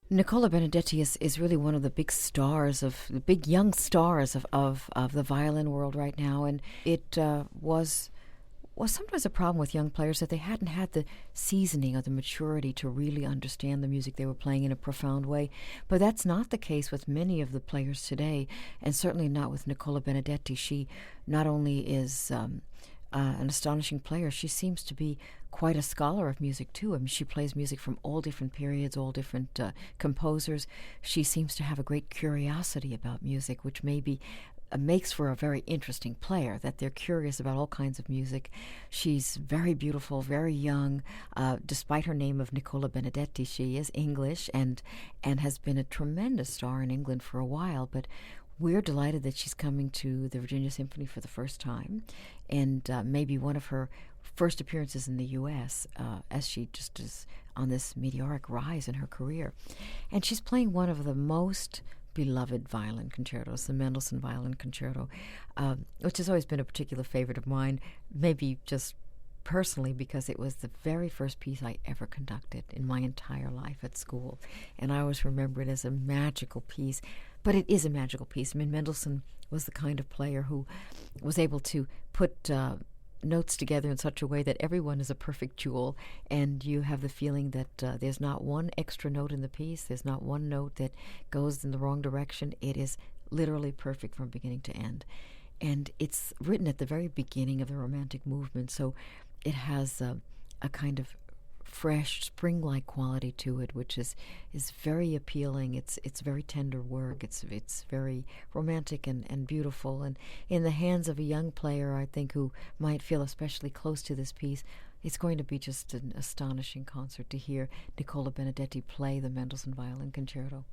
Nicola Benedetti is really one of the big stars of the big young stars of the violin world right now, and it was sometimes a problem with young players that they hadn't had the seasoning or the maturity to really understand the music they were playing in a profound way. But that's not the case with many of the players today, and certainly not with Nicola Benedetti. She not only is an astonishing player, she seems to be quite a scholar of music too. I mean, she plays music from all different periods, all different composers. She seems to have a great curiosity about music, which maybe makes for a very interesting player, that they're curious about all kinds of music. She's very beautiful, very young. Despite her name of Nicola Benedetti, she is English and has been a tremendous star in England for a while, but we're delighted that she's coming to the Virginia Symphony for the first time, and maybe one of her first appearances in the U.S., as she just is on this meteoric rise in her career. And she's playing one of the most beloved violin concertos, the Mendelssohn Violin Concerto, which has always been a particular favorite of mine, maybe just personally because it was the very first piece I ever conducted in my entire life at school. And I always remember it as a magical piece. But it is a magical piece. I mean, Mendelssohn was the kind of player who was able to put notes together in such a way that everyone is a perfect jewel, and you have the feeling that there's not one extra note in the piece, there's not one note that goes in the wrong direction. It is literally perfect from beginning to end. And it's written at the very beginning of the Romantic movement, so it has a kind of fresh, spring-like quality to it, which is very appealing. It's very tender work. It's very romantic and beautiful. And in the hands of a young player, I think, who might feel especially close to this piece, it's going to be just an astonishing concert to hear Nicola Benedetti play the Mendelssohn Violin Concerto.